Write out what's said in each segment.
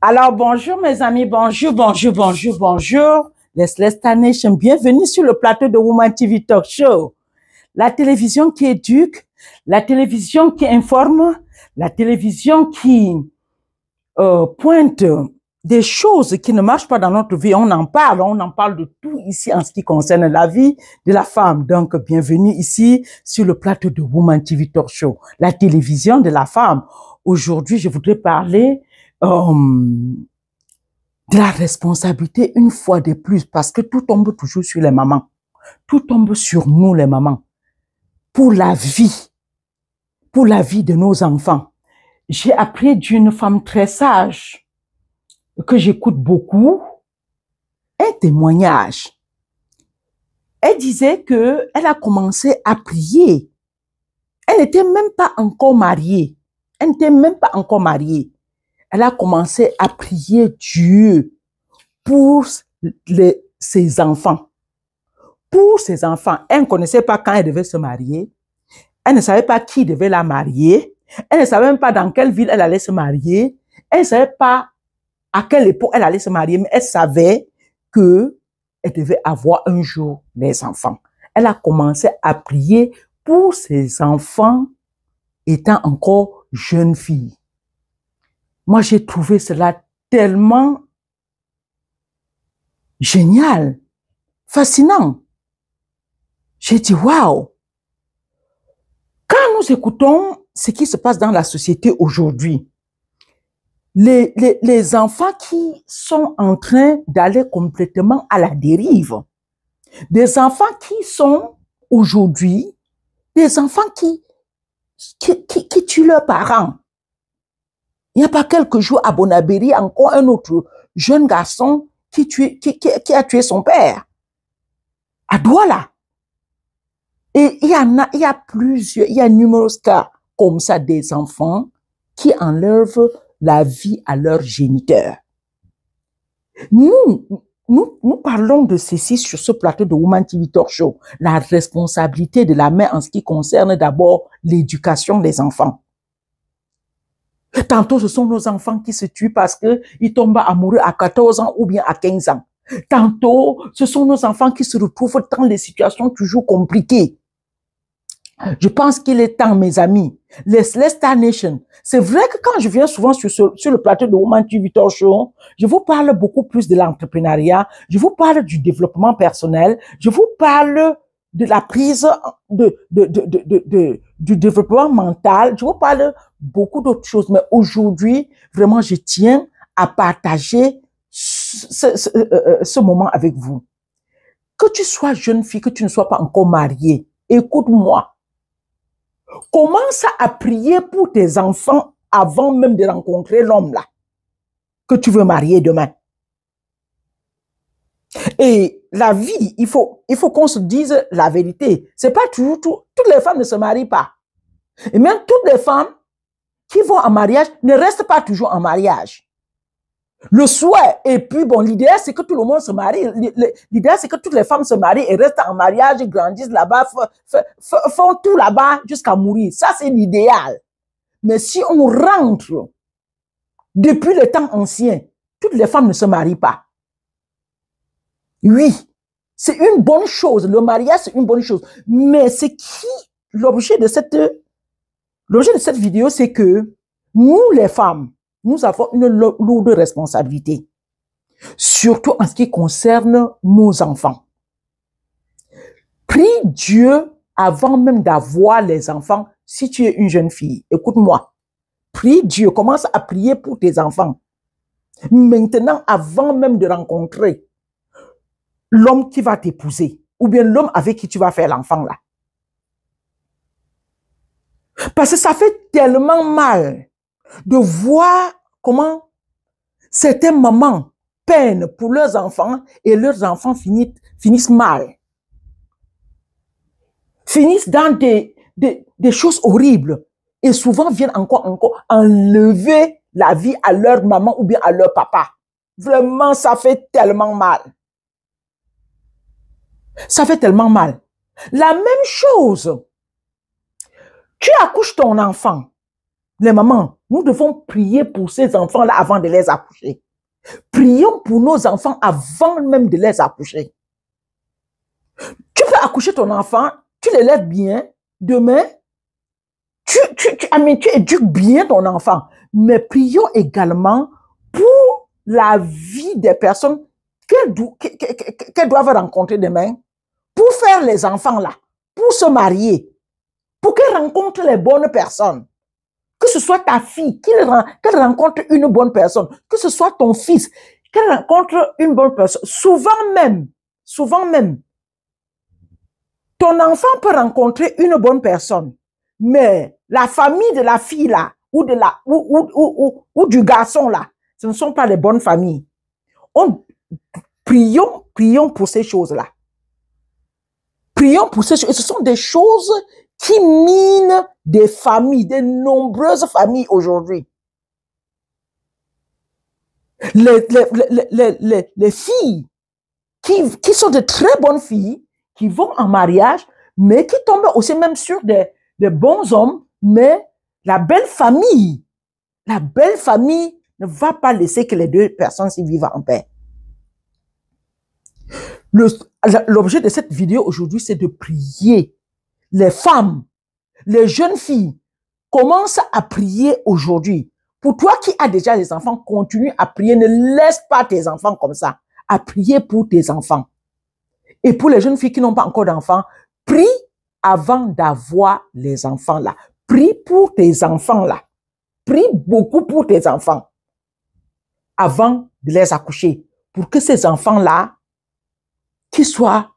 Alors, bonjour mes amis, bonjour. Les Star Nation, bienvenue sur le plateau de Woman TV Talk Show. La télévision qui éduque, la télévision qui informe, la télévision qui pointe des choses qui ne marchent pas dans notre vie. On en parle de tout ici en ce qui concerne la vie de la femme. Donc, bienvenue ici sur le plateau de Woman TV Talk Show, la télévision de la femme. Aujourd'hui, je voudrais parler de la responsabilité une fois de plus, parce que tout tombe toujours sur les mamans. Tout tombe sur nous, les mamans. Pour la vie de nos enfants. J'ai appris d'une femme très sage, que j'écoute beaucoup, un témoignage. Elle disait que elle a commencé à prier. Elle n'était même pas encore mariée. Elle a commencé à prier Dieu pour ses enfants. Elle ne connaissait pas quand elle devait se marier. Elle ne savait pas qui devait la marier. Elle ne savait même pas dans quelle ville elle allait se marier. Elle ne savait pas à quelle époque elle allait se marier, mais elle savait qu'elle devait avoir un jour des enfants. Elle a commencé à prier pour ses enfants étant encore jeune fille. Moi, j'ai trouvé cela tellement génial, fascinant. J'ai dit, waouh! Quand nous écoutons ce qui se passe dans la société aujourd'hui, les enfants qui sont en train d'aller complètement à la dérive, des enfants qui sont aujourd'hui, des enfants qui tuent leurs parents. Il n'y a pas quelques jours à Bonabéry, encore un autre jeune garçon qui a tué son père. À Douala. Et il y a plusieurs, il y a numereux cas comme ça des enfants qui enlèvent la vie à leur géniteur. Nous parlons de ceci sur ce plateau de Woman TV Talk Show, la responsabilité de la mère en ce qui concerne d'abord l'éducation des enfants. Tantôt, ce sont nos enfants qui se tuent parce qu'ils tombent amoureux à 14 ans ou bien à 15 ans. Tantôt, ce sont nos enfants qui se retrouvent dans des situations toujours compliquées. Je pense qu'il est temps, mes amis, les Star Nation. C'est vrai que quand je viens souvent sur le plateau de Woman TV Talk Show, je vous parle beaucoup plus de l'entrepreneuriat, je vous parle du développement personnel, je vous parle de la prise du développement mental, je vous parle beaucoup d'autres choses. Mais aujourd'hui, vraiment, je tiens à partager ce moment avec vous. Que tu sois jeune fille, que tu ne sois pas encore mariée, écoute-moi. Commence à prier pour tes enfants avant même de rencontrer l'homme là que tu veux marier demain. Et la vie, il faut qu'on se dise la vérité. C'est pas toujours toutes les femmes ne se marient pas. Et même toutes les femmes qui vont en mariage ne restent pas toujours en mariage. Le souhait, et puis bon, l'idéal c'est que tout le monde se marie. L'idéal c'est que toutes les femmes se marient et restent en mariage, grandissent là-bas, font tout là-bas jusqu'à mourir. Ça c'est l'idéal. Mais si on rentre depuis le temps ancien, toutes les femmes ne se marient pas. Oui, c'est une bonne chose. Le mariage c'est une bonne chose. Mais l'objet de cette vidéo, c'est que nous les femmes, nous avons une lourde responsabilité, surtout en ce qui concerne nos enfants. Prie Dieu avant même d'avoir les enfants. Si tu es une jeune fille, écoute-moi, prie Dieu, commence à prier pour tes enfants. Maintenant, avant même de rencontrer l'homme qui va t'épouser, ou bien l'homme avec qui tu vas faire l'enfant là. Parce que ça fait tellement mal de voir comment certaines mamans peinent pour leurs enfants et leurs enfants finissent mal. Finissent dans des choses horribles et souvent viennent encore enlever la vie à leur maman ou bien à leur papa. Vraiment, ça fait tellement mal. Ça fait tellement mal. La même chose. Tu accouches ton enfant. les mamans, nous devons prier pour ces enfants-là avant de les accoucher. Prions pour nos enfants avant même de les accoucher. Tu peux accoucher ton enfant, tu l'élèves bien, demain, tu éduques bien ton enfant. Mais prions également pour la vie des personnes qu'elles doivent rencontrer demain, pour faire les enfants là, pour se marier, pour qu'elles rencontrent les bonnes personnes. Que ce soit ta fille, qu'elle rencontre une bonne personne, que ce soit ton fils, qu'elle rencontre une bonne personne. Souvent même, ton enfant peut rencontrer une bonne personne, mais la famille de la fille là, ou du garçon là, ce ne sont pas les bonnes familles. Prions pour ces choses-là. Prions pour ces choses. Ce sont des choses qui minent des familles, de nombreuses familles aujourd'hui. Les filles qui sont de très bonnes filles, qui vont en mariage, mais qui tombent aussi même sur des bons hommes, mais la belle famille ne va pas laisser que les deux personnes s'y vivent en paix. L'objet de cette vidéo aujourd'hui, c'est de prier. Les femmes, les jeunes filles, commencent à prier aujourd'hui. Pour toi qui as déjà des enfants, continue à prier. Ne laisse pas tes enfants comme ça. À prier pour tes enfants. Et pour les jeunes filles qui n'ont pas encore d'enfants, prie avant d'avoir les enfants là. Prie pour tes enfants là. Prie beaucoup pour tes enfants avant de les accoucher. Pour que ces enfants-là, qui soient,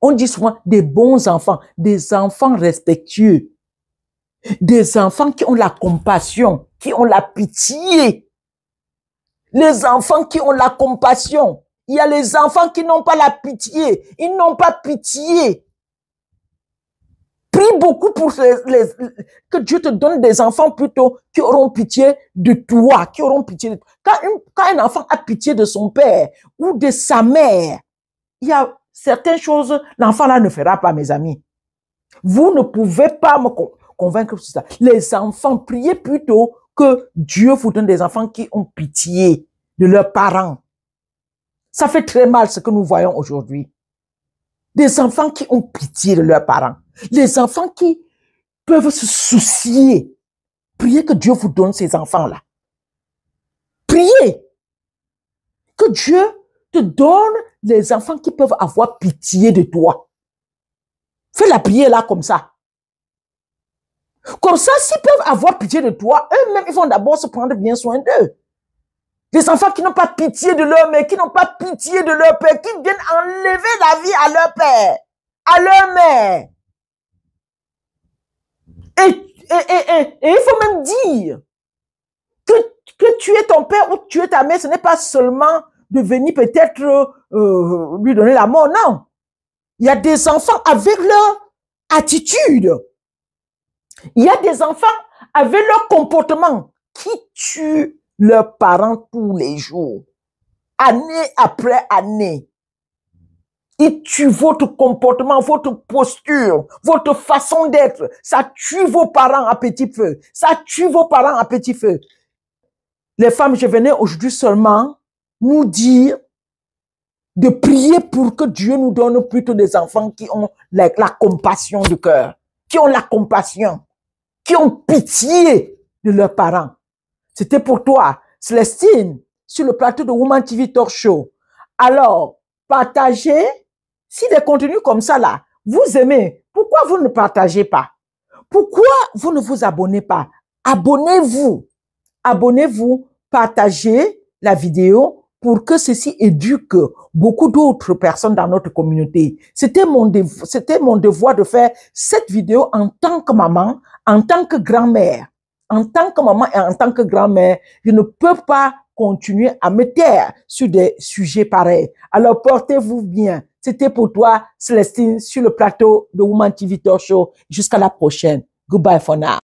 on dit souvent, des bons enfants, des enfants respectueux, des enfants qui ont la compassion, qui ont la pitié. Les enfants qui ont la compassion. Il y a les enfants qui n'ont pas la pitié. Ils n'ont pas pitié. Prie beaucoup pour que Dieu te donne des enfants plutôt qui auront pitié de toi, qui auront pitié de toi. Quand un enfant a pitié de son père ou de sa mère, il y a certaines choses, l'enfant là ne fera pas, mes amis. Vous ne pouvez pas me convaincre de ça. Les enfants, priez plutôt que Dieu vous donne des enfants qui ont pitié de leurs parents. Ça fait très mal ce que nous voyons aujourd'hui. Des enfants qui ont pitié de leurs parents. Les enfants qui peuvent se soucier. Priez que Dieu vous donne ces enfants-là. Priez que Dieu te donne les enfants qui peuvent avoir pitié de toi. Fais la prière là comme ça. Comme ça, s'ils peuvent avoir pitié de toi, eux-mêmes, ils vont d'abord se prendre bien soin d'eux. Des enfants qui n'ont pas pitié de leur mère, qui n'ont pas pitié de leur père, qui viennent enlever la vie à leur père, à leur mère. Et il faut même dire que tu es ton père ou tu es ta mère, ce n'est pas seulement de venir peut-être lui donner la mort, non. Il y a des enfants avec leur attitude. Il y a des enfants avec leur comportement qui tuent leurs parents tous les jours, année après année. Ils tuent votre comportement, votre posture, votre façon d'être. Ça tue vos parents à petit feu. Ça tue vos parents à petit feu. Les femmes, je venais aujourd'hui seulement nous dire de prier pour que Dieu nous donne plutôt des enfants qui ont la compassion du cœur, qui ont la compassion, qui ont pitié de leurs parents. C'était pour toi, Célestine, sur le plateau de Woman TV Talk Show. Alors, partagez. Si des contenus comme ça, là, vous aimez, pourquoi vous ne partagez pas? Pourquoi vous ne vous abonnez pas? Abonnez-vous. Abonnez-vous, partagez la vidéo pour que ceci éduque beaucoup d'autres personnes dans notre communauté. C'était mon devoir de faire cette vidéo en tant que maman, en tant que grand-mère. En tant que maman et en tant que grand-mère, je ne peux pas continuer à me taire sur des sujets pareils. Alors, portez-vous bien. C'était pour toi, Célestine, sur le plateau de Woman TV Talk Show. Jusqu'à la prochaine. Goodbye for now.